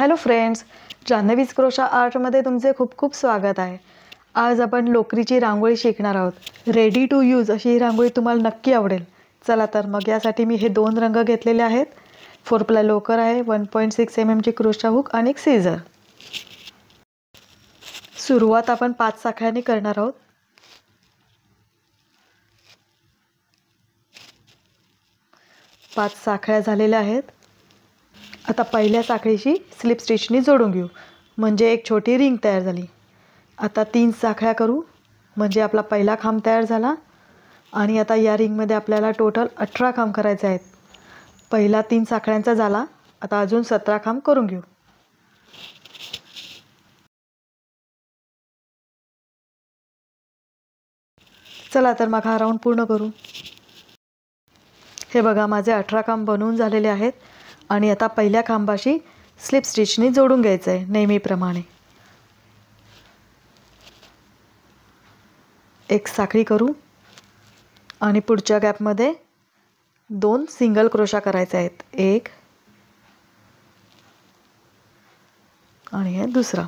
Hello friends, जान्हवीज crochet आर्टमध्ये तुमचे खूप खूप स्वागत आहे। आज आपण लोकरीची रांगोळी शिकणार आहोत। रेडी टू यूज अशी ही रांगोळी तुम्हाला नक्की आवडेल। चला तर मग यासाठी मी हे 2 रंग घेतलेले आहेत। 4 प्लाय लोकर आहे, 1.6 mm ची क्रोशा हुक आणि एक सीझर। सुरुवात आपण 5 साखळ्यांनी करणार आहोत। पाच साखळ्या झालेल्या आहेत। आता पहिल्या साखळीशी स्लिप स्टिचनी जोडून घेऊ, म्हणजे एक छोटी रिंग तयार झाली। आता 3 साखळ्या करू, म्हणजे आपला पहिला खांब तयार झाला। आणि आता या रिंगमध्ये आपल्याला टोटल 18 खांब करायचे आहेत। पहिला 3 साखळ्यांचा झाला, आता अजून 17 खांब करून घेऊ। चला तर मग हा राऊंड पूर्ण करू। हे बघा, माझे 18 खांब बनवून झालेले आहेत। आणि आता पहिल्या खांबाशी स्लिप स्टिचनी जोडून घ्यायचं आहे नेहमीप्रमाणे। एक साखळी करू आणि पुढच्या गॅपमध्ये 2 सिंगल क्रोशा करायचे आहेत। एक आणि हे दुसरा।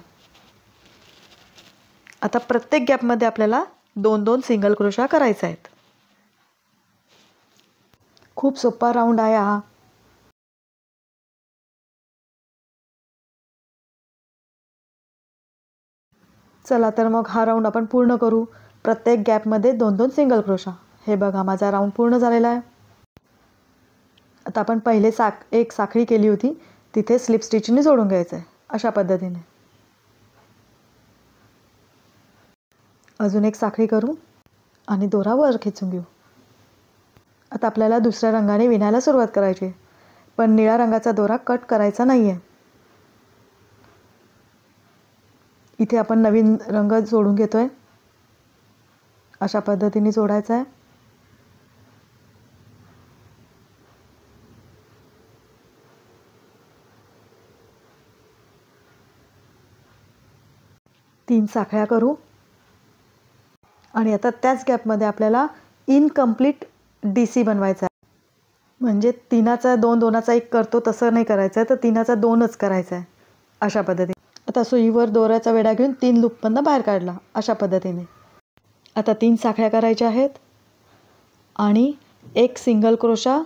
आता प्रत्येक गॅपमध्ये आपल्याला 2-2 सिंगल क्रोशा करायचे आहेत। खूप सोपा राऊंड आहे हा। चला तर मग हा राऊंड आपण पूर्ण करू। प्रत्येक गॅपमध्ये 2-2 सिंगल क्रोशा। हे बघा, माझा राऊंड पूर्ण झालेला आहे। आता आपण पहिले एक साखळी केली होती, तिथे स्लिप स्टिचनी जोडून घ्यायचं आहे अशा पद्धतीने। अजून एक साखळी करू आणि दोरा वर खेचून घेऊ। आता आपल्याला दुसऱ्या रंगाने विणायला सुरुवात करायची आहे, पण निळ्या रंगाचा दोरा कट करायचा नाही आहे। इथे आपण नवीन रंग जोडून घेतोय, अशा पद्धतीने जोडायचा आहे। तीन साखळ्या करू आणि आता त्याच गॅपमध्ये आपल्याला इनकम्प्लीट DC बनवायचा आहे। म्हणजे 3चा 2, 2चा 1 करतो तसं नाही करायचं आहे, तर 3चा 2च करायचा आहे अशा पद्धतीने। आता सुईवर दोऱ्याचा वेढा घेऊन 3 लूपमधून बाहेर काढला अशा पद्धतीने। आता 3 साखळ्या करायच्या आहेत आणि एक सिंगल क्रोशा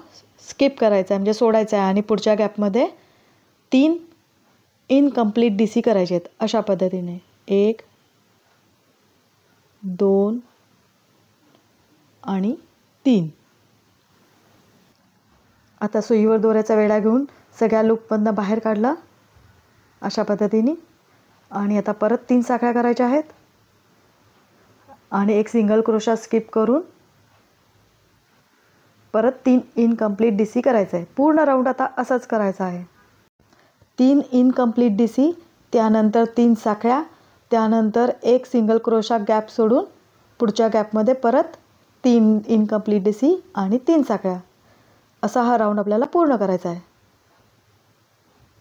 स्किप करायचा आहे, म्हणजे सोडायचा आहे। आणि पुढच्या गॅपमध्ये 3 इनकम्प्लीट DC करायचे आहेत अशा पद्धतीने। 1 2 आणि 3। आता सुईवर दोऱ्याचा वेढा घेऊन सगळ्या लूपमधून बाहेर काढला अशा पद्धतीने। आणि आता परत 3 साखळ्या करायच्या आहेत आणि एक सिंगल क्रोशा स्किप करून परत 3 इनकम्प्लीट DC करायचं आहे। पूर्ण राऊंड आता असंच करायचं आहे। 3 इनकम्प्लीट DC, त्यानंतर 3 साखळ्या, त्यानंतर एक सिंगल क्रोशा गॅप सोडून पुढच्या गॅपमध्ये परत 3 इनकम्प्लीट DC आणि 3 साखळ्या, असा हा राऊंड आपल्याला पूर्ण करायचा आहे।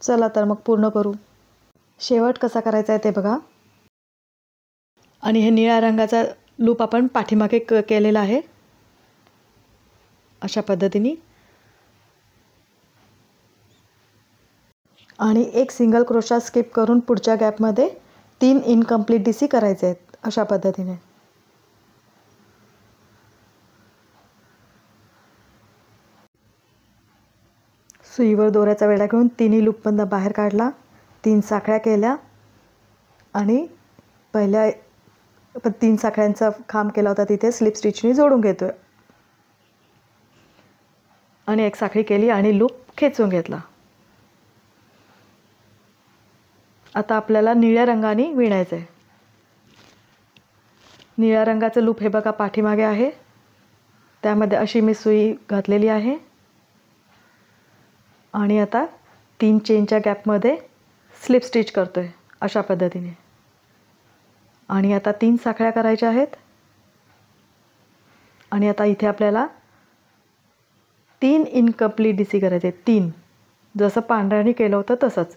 चला तर मग पूर्ण करू। शेवट कसा करायचा आहे ते बघा। आणि हे निळ्या रंगाचा लूप आपण पाठीमागे केलेला आहे अशा पद्धतीने। आणि एक सिंगल क्रोशा स्किप करून पुढच्या गॅपमध्ये 3 इनकम्प्लीट DC करायचे आहेत अशा पद्धतीने। सुईवर दोऱ्याचा वेढा घेऊन 3 लूपमधून बाहेर काढला, 3 साखळ्या केल्या आणि पहिल्या आपण 3 साखळ्यांचा खांब केला होता तिथे स्लिप स्टिचनी जोडून घेतोय आणि एक साखळी केली आणि लूप खेचून घेतला। आता आपल्याला निळ्या रंगाने विणायचं आहे। निळ्या रंगाचं लूप हे बघा पाठीमागे आहे, त्यामध्ये अशी मी सुई घातलेली आहे। आणि आता 3 चेनच्या गॅपमध्ये स्लिप स्टिच करतोय अशा पद्धतीने। आणि आता 3 साखळ्या करायच्या आहेत आणि आता इथे आपल्याला 3 इनकम्प्लीट DC करायचे आहेत। 3, जसं पांढऱ्याने केलं होतं तसंच।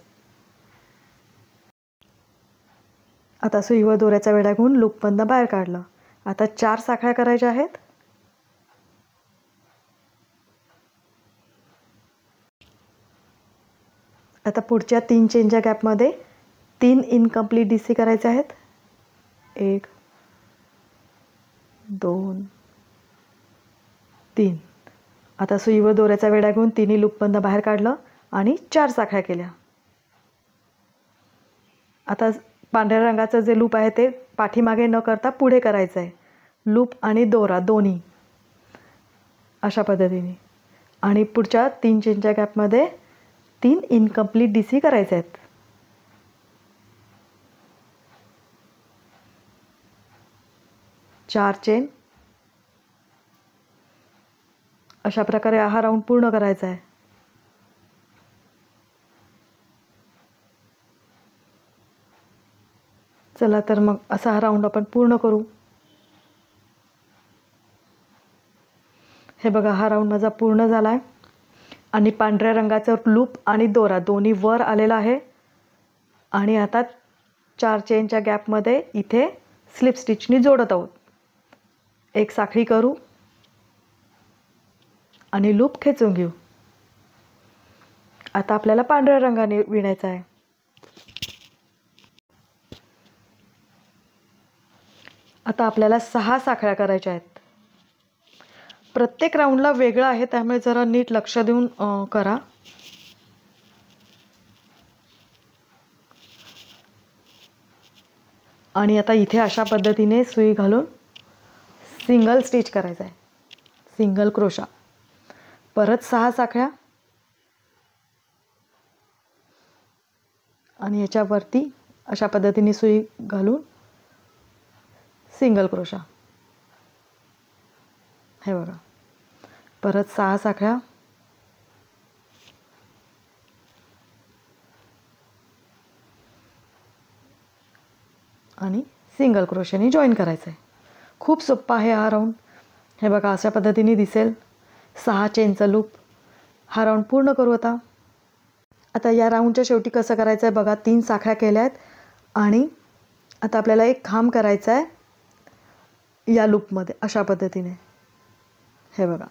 आता सुईवर दोऱ्याचा वेढा घेऊन लूपमधून बाहेर काढलं। आता 4 साखळ्या करायच्या आहेत आता पुढच्या 3 चेनच्या गॅपमध्ये 3 इनकम्प्लीट DC करायचे आहेत. 1 2 3. आता सुईवर दोऱ्याचा वेढा घेऊन तिन्ही लूपबंद बाहेर काढलं आणि 4 साखळ्या केल्या. आता पांढऱ्या रंगाचं जे लूप आहे ते पाठीमागे न करता पुढे करायचं आहे. लूप आणि दोरा दोन्ही अशा पद्धतीने. आणि पुढच्या 3 चेनच्या गॅपमध्ये 3 इनकम्प्लीट DC करायचे आहेत. चार चेन. अशा प्रकारे हा राऊंड पूर्ण करायचा आहे. चला तर मग असा हा राऊंड आपण पूर्ण करू. हे बघा, हा राऊंड माझा पूर्ण झाला आहे आणि पांढऱ्या रंगाचं लूप आणि दोरा दोन्ही वर आलेला आहे. आणि आता 4 चेनच्या गॅपमध्ये इथे स्लिप स्टिचनी जोडत आहोत. एक साखळी करू आणि लूप खेचून घेऊ. आता आपल्याला पांढऱ्या रंगाने विणायचं आहे. आता आपल्याला 6 साखळ्या करायच्या आहेत. प्रत्येक राऊंडला वेगळं आहे, त्यामुळे जरा नीट लक्ष देऊन करा. आणि आता इथे अशा पद्धतीने सुई घालून सिंगल स्टिच करायचं आहे. Single crochet. परत 6 साखळ्या आणि याच्यावरती अशा पद्धतीने सुई घालून सिंगल क्रोशा. हे बघा, परत 6 साखळ्या आणि सिंगल क्रोशाने जॉईन करायचं आहे. खूप सोपा आहे हा राऊंड. हे बघा, अशा पद्धतीने दिसेल. 6 चेनचा लूप. हा राऊंड पूर्ण करू आता. आता या राऊंडच्या शेवटी कसं करायचं आहे बघा. 3 साखळ्या केल्या आहेत आणि आता आपल्याला एक खांब करायचा आहे या लूपमध्ये अशा पद्धतीने. हे बघा,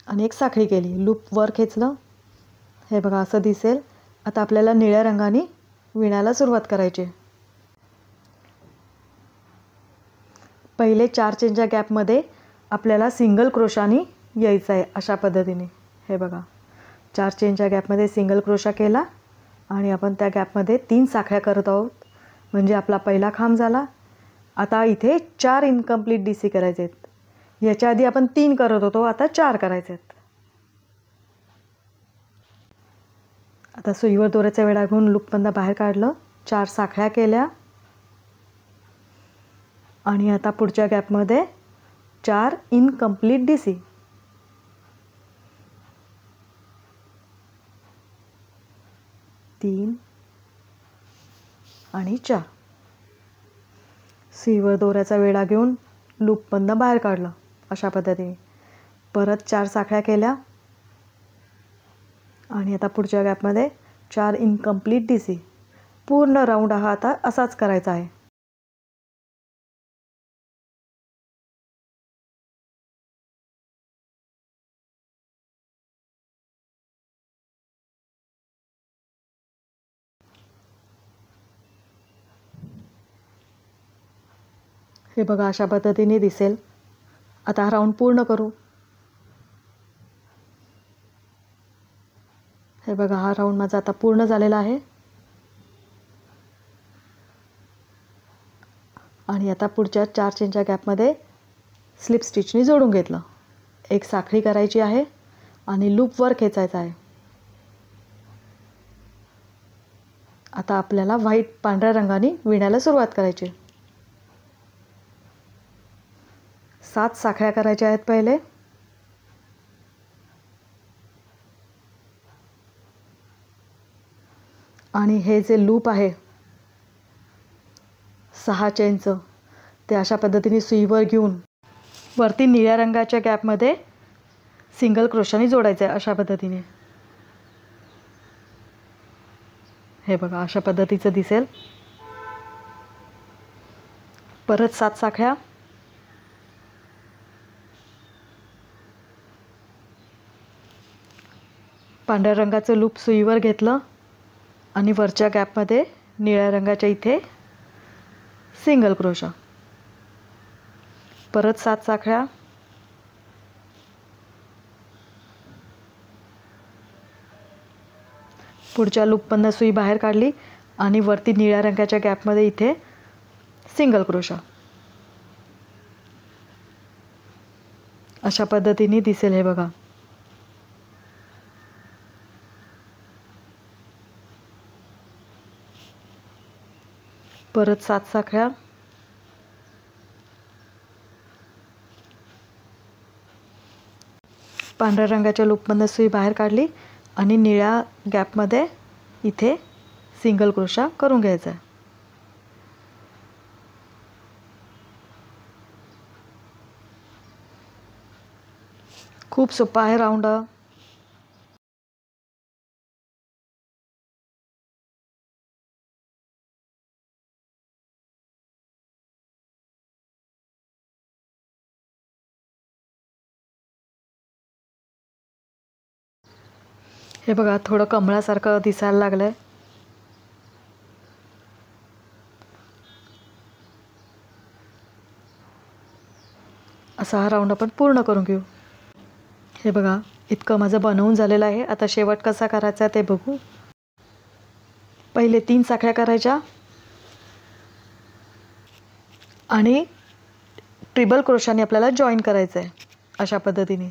आणि एक साखळी केली, लूप वर खेचलं. हे बघा, असं दिसेल. आता आपल्याला निळ्या रंगाने विणायला सुरुवात करायची. पहिले 4 चेनच्या गॅपमध्ये आपल्याला सिंगल क्रोशाने यायचं आहे अशा पद्धतीने. हे बघा, 4 चेनच्या गॅपमध्ये सिंगल क्रोशा केला आणि आपण त्या गॅपमध्ये 3 साखळ्या करत आहोत. म्हणजे आपला पहिला खांब झाला. आता इथे 4 इनकम्प्लीट DC करायचे आहेत. याच्या आधी आपण 3 करत होतो, आता 4 करायचे आहेत. आता सुईवर दोऱ्याचा वेढा घेऊन लूपबंद बाहेर काढलं. 4 साखळ्या केल्या आणि आता पुढच्या गॅपमध्ये 4 इनकम्प्लीट DC. तीन आणि 4. सुईवर दोऱ्याचा वेढा घेऊन लूपबंद बाहेर काढलं अशा पद्धतीने. परत 4 साखळ्या केल्या आणि आता पुढच्या गॅपमध्ये 4 इनकम्प्लीट DC. पूर्ण राऊंड हा आता असाच करायचा आहे. हे बघा, अशा पद्धतीने दिसेल. आता हा राऊंड पूर्ण करू. हे बघा, हा राऊंड माझा आता पूर्ण झालेला आहे. आणि आता पुढच्या 4 चेनच्या गॅपमध्ये स्लिप स्टिचनी जोडून घेतलं. एक साखळी करायची आहे आणि लूप वर खेचायचा आहे. आता आपल्याला व्हाईट पांढऱ्या रंगाने विणायला सुरुवात करायची. 7 साखळ्या करायच्या आहेत पहिले. आणि हे जे लूप आहे 6 चेनचं ते अशा पद्धतीने सुईवर घेऊन वरती निळ्या रंगाच्या गॅपमध्ये सिंगल क्रोशाने जोडायचं आहे अशा पद्धतीने. हे बघा, अशा पद्धतीचं दिसेल. परत 7 साखळ्या पांढऱ्या रंगाचं लूप सुईवर घेतलं आणि वरच्या गॅपमध्ये निळ्या रंगाच्या इथे सिंगल क्रोशा. परत 7 साखळ्या. पुढच्या लूपमधनं सुई बाहेर काढली आणि वरती निळ्या रंगाच्या गॅपमध्ये इथे सिंगल क्रोशा. अशा पद्धतीने दिसेल हे बघा. परत 7 साखळ्या. पांढऱ्या रंगाच्या लूपमधनं सुई बाहेर काढली आणि निळ्या गॅपमध्ये इथे सिंगल क्रोशा करून घ्यायचा आहे. खूप सोपा आहे राऊंड. हे बघा थोडं कमळासारखं दिसायला लागलंय. असा हा राऊंड आपण पूर्ण करून घेऊ. हे बघा इतकं माझं बनवून झालेलं आहे. आता शेवट कसा करायचा ते बघू. पहिले 3 साखळ्या करायच्या आणि ट्रिबल क्रोशाने आपल्याला जॉईन करायचं आहे. अशा पद्धतीने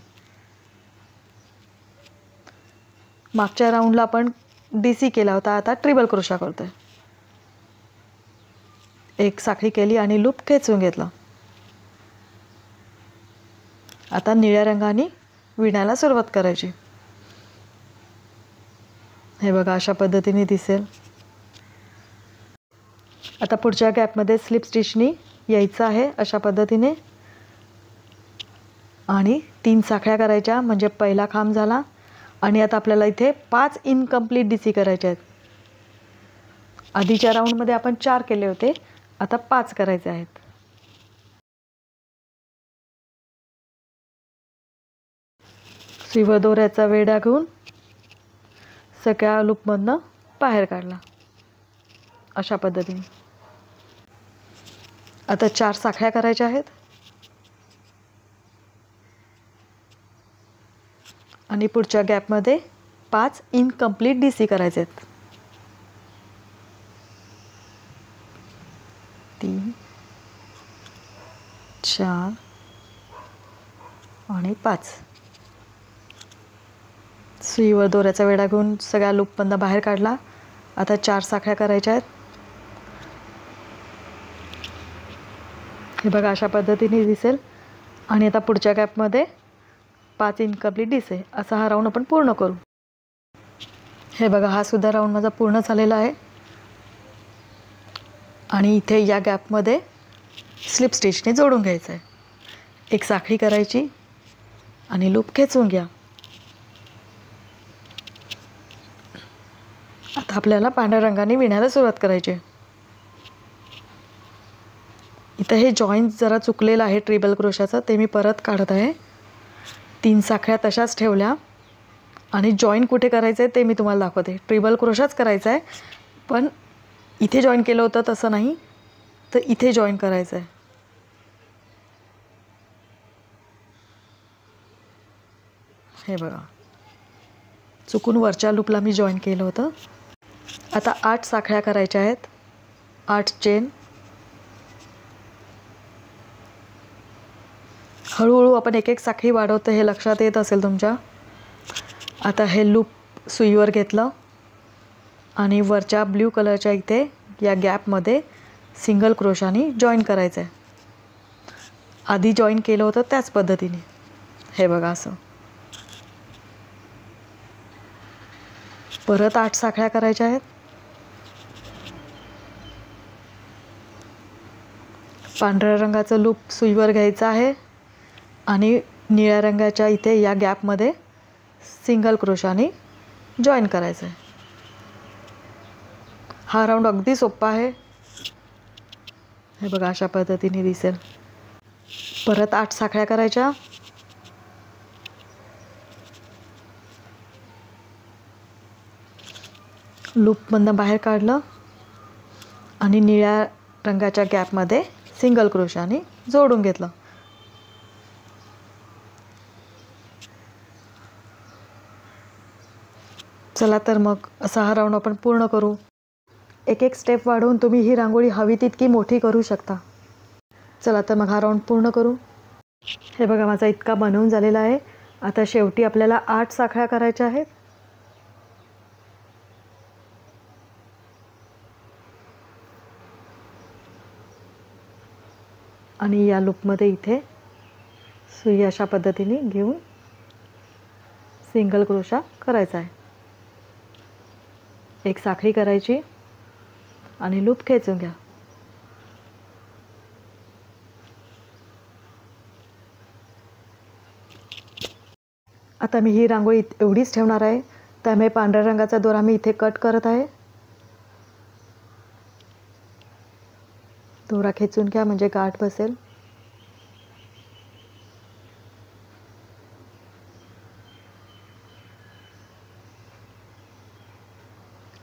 मागच्या राऊंडला आपण DC केला होता, आता ट्रिबल क्रोशा करतोय. एक साखळी केली आणि लूप खेचून घेतला. आता निळ्या रंगाने विणायला सुरुवात करायची. हे बघा अशा पद्धतीने दिसेल. आता पुढच्या गॅपमध्ये स्लिप स्टिचनी यायचं आहे अशा पद्धतीने आणि 3 साखळ्या करायच्या म्हणजे पहिला खांब झाला. आणि आता आपल्याला इथे 5 इनकम्प्लीट DC करायचे आहेत. आधीच्या राऊंडमध्ये आपण 4 केले होते, आता 5 करायचे आहेत. सुईवर दोऱ्याचा वेढा घेऊन सगळ्या लूपमधनं बाहेर काढला अशा पद्धतीने. आता 4 साखळ्या करायच्या आहेत आणि पुढच्या गॅपमध्ये 5 इनकम्प्लीट DC करायचे आहेत. 3 4 आणि 5. सुईवर दोऱ्याचा वेढा घेऊन सगळ्या लूपमधनं बाहेर काढला. आता 4 साखळ्या करायच्या आहेत. हे बघा अशा पद्धतीने दिसेल. आणि आता पुढच्या गॅपमध्ये 5 इनकम्प्लीट DC. असा हा राऊंड आपण पूर्ण करू. हे बघा हा सुद्धा राऊंड माझा पूर्ण झालेला आहे. आणि इथे या गॅपमध्ये स्लिप स्टिचने जोडून घ्यायचं आहे. एक साखळी करायची आणि लूप खेचून घ्या. आता आपल्याला पांढऱ्या रंगाने विणायला सुरुवात करायची आहे. इथं हे जॉईंट जरा चुकलेलं आहे ट्रिबल क्रोशाचं, ते मी परत काढत आहे. 3 साखळ्या तशाच ठेवल्या आणि जॉईन कुठे करायचं आहे ते मी तुम्हाला दाखवते. ट्रिबल क्रोशाच करायचा आहे, पण इथे जॉईन केलं होतं तसं नाही, तर इथे जॉईन करायचं आहे. हे बघा चुकून वरच्या लूपला मी जॉईन केलं होतं. आता 8 साखळ्या करायच्या आहेत. 8 चेन. हळूहळू आपण एक एक साखळी वाढवतो हे लक्षात येत असेल तुमच्या. आता हे लूप सुईवर घेतलं आणि वरच्या ब्ल्यू कलरच्या इथे या गॅपमध्ये सिंगल क्रोशाने जॉईन करायचं आहे. आधी जॉईन केलं होतं त्याच पद्धतीने. हे बघा असं. परत 8 साखळ्या करायच्या आहेत. पांढऱ्या रंगाचं लूप सुईवर घ्यायचं आहे आणि निळ्या रंगाच्या इथे या गॅपमध्ये सिंगल क्रोशाने जॉईन करायचं आहे. हा राऊंड अगदी सोपा आहे. हे बघा अशा पद्धतीने दिसेल. परत 8 साखळ्या करायच्या. लूपमधनं बाहेर काढलं आणि निळ्या रंगाच्या गॅपमध्ये सिंगल क्रोशाने जोडून घेतलं. चला तर मग असा हा राऊंड आपण पूर्ण करू. एक एक स्टेप वाढवून तुम्ही ही रांगोळी हवी तितकी मोठी करू शकता. चला तर मग हा राऊंड पूर्ण करू. हे बघा माझा इतका बनवून झालेला आहे. आता शेवटी आपल्याला 8 साखळ्या करायच्या आहेत. आणि या लूपमध्ये इथे सुई अशा पद्धतीने घेऊन सिंगल क्रोशा करायचा आहे. एक साखळी करायची आणि लूप खेचून घ्या. आता मी ही रांगोळी एवढीच ठेवणार आहे. त्यामुळे पांढऱ्या रंगाचा दोरा मी इथे कट करत आहे. दोरा खेचून घ्या म्हणजे गाठ बसेल.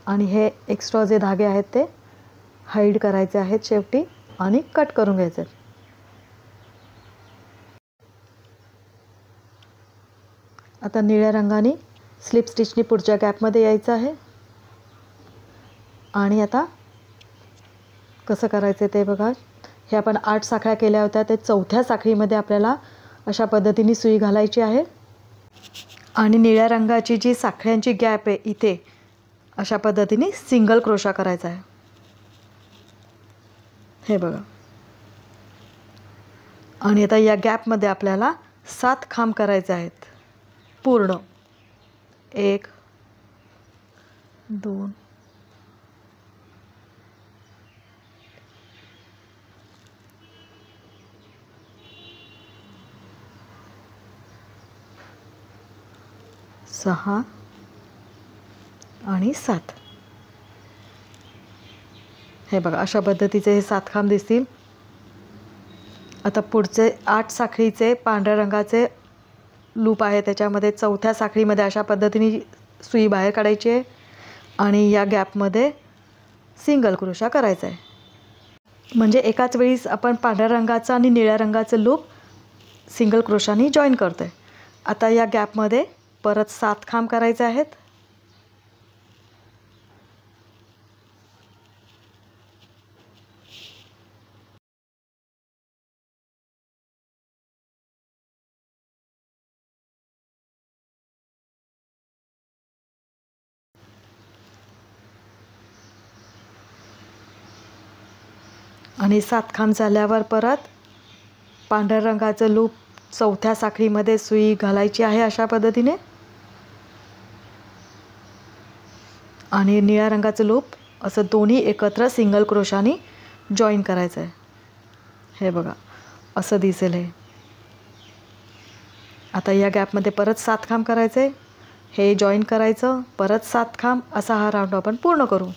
आणि हे एक्स्ट्रा जे धागे आहेत ते हाईड करायचे आहेत शेवटी आणि कट करून घ्यायचे. आता निळ्या रंगाने स्लिप स्टिचनी पुढच्या गॅपमध्ये यायचं आहे. आणि आता कसं करायचं ते बघा. हे आपण 8 साखळ्या केल्या होत्या, ते चौथ्या साखळीमध्ये आपल्याला अशा पद्धतीने सुई घालायची आहे. आणि निळ्या रंगाची जी साखळ्यांची गॅप आहे इथे अशा पद्धतीने सिंगल क्रोशा करायचा आहे. हे बघा. आणि आता या गॅपमध्ये आपल्याला 7 खांब करायचे आहेत पूर्ण. 1 2 6 आणि 7. हे बघा अशा पद्धतीचे हे 7 खांब दिसतील. आता पुढचे 8 साखळीचे पांढऱ्या रंगाचे लूप आहे, त्याच्यामध्ये चौथ्या साखळीमध्ये अशा पद्धतीने सुई बाहेर काढायची आहे आणि या गॅपमध्ये सिंगल क्रोशा करायचा आहे. म्हणजे एकाच वेळीस आपण पांढऱ्या रंगाचं आणि निळ्या रंगाचं लूप सिंगल क्रोशाने जॉईन करतो आहे. आता या गॅपमध्ये परत 7 खांब करायचे आहेत. आणि 7 खांब झाल्यावर परत पांढऱ्या रंगाचं लूप चौथ्या साखळीमध्ये सुई घालायची आहे अशा पद्धतीने. आणि निळ्या रंगाचं लूप असं दोन्ही एकत्र सिंगल क्रोशाने जॉईन करायचं आहे. हे बघा असं दिसेल हे. आता या गॅपमध्ये परत 7 खांब करायचे. हे जॉईन करायचं, परत 7 खांब, असा हा राऊंड आपण पूर्ण करू.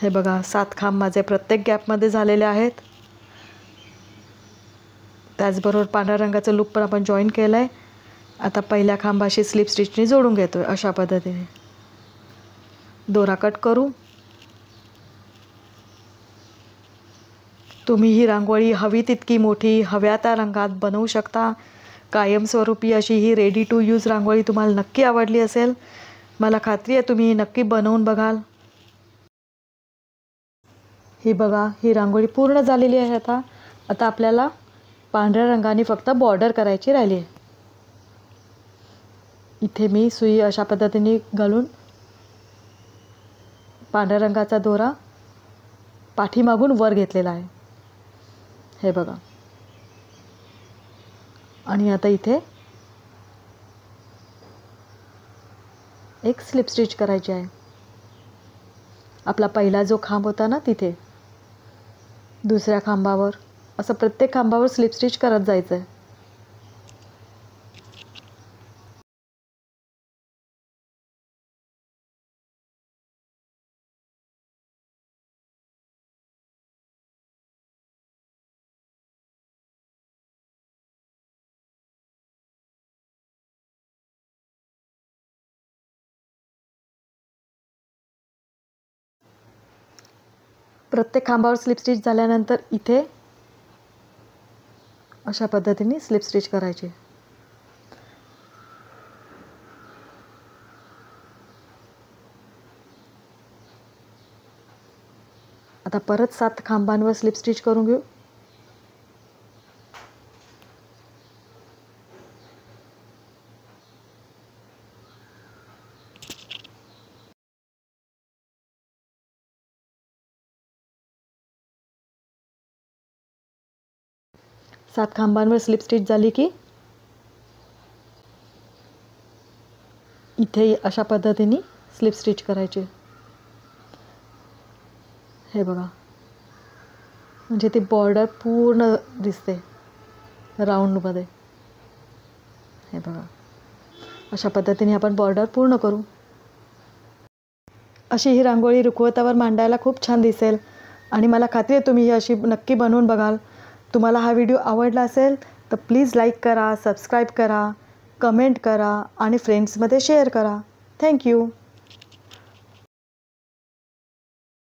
हे बघा 7 खांब माझे प्रत्येक गॅपमध्ये झालेले आहेत. त्याचबरोबर पांढऱ्या रंगाचं लूप पण आपण जॉईन केलं आहे. आता पहिल्या खांबाशी स्लिप स्टिचने जोडून घेतो आहे अशा पद्धतीने. दोरा कट करू. तुम्ही ही रांगोळी हवी तितकी मोठी, हव्या त्या रंगात बनवू शकता. कायमस्वरूपी अशी ही रेडी टू यूज रांगोळी तुम्हाला नक्की आवडली असेल. मला खात्री आहे तुम्ही ही नक्की बनवून बघाल. ही बघा ही रांगोळी पूर्ण झालेली आहे. आता आपल्याला पांढऱ्या रंगाने फक्त बॉर्डर करायची राहिली आहे. इथे मी सुई अशा पद्धतीने घालून पांढऱ्या रंगाचा दोरा पाठीमागून वर घेतलेला आहे. हे बघा. आणि आता इथे एक स्लिप स्टिच करायची आहे. आपला पहिला जो खांब होता ना तिथे दुसऱ्या खांबावर असं प्रत्येक खांबावर स्लिप स्टिच करत जायचं आहे. प्रत्येक खांबावर स्लिप स्टिच झाल्यानंतर इथे अशा पद्धतीने स्लिप स्टिच करायची. आता परत 7 खांबांवर स्लिप स्टिच करून घेऊ. सात खांबांवर स्लिप स्टिच झाली की इथे अशा पद्धतीने स्लिप स्टिच करायची. हे बघा, म्हणजे ती बॉर्डर पूर्ण दिसते राऊंडमध्ये. हे बघा, अशा पद्धतीने आपण बॉर्डर पूर्ण करू. अशी ही रांगोळी रुखवतावर मांडायला खूप छान दिसेल आणि मला खात्री आहे तुम्ही ही अशी नक्की बनवून बघाल. तुम्हाला हा व्हिडिओ आवडला असेल तर प्लीज लाईक करा, सबस्क्राईब करा, कमेंट करा आणि फ्रेंड्समध्ये शेअर करा. थँक्यू.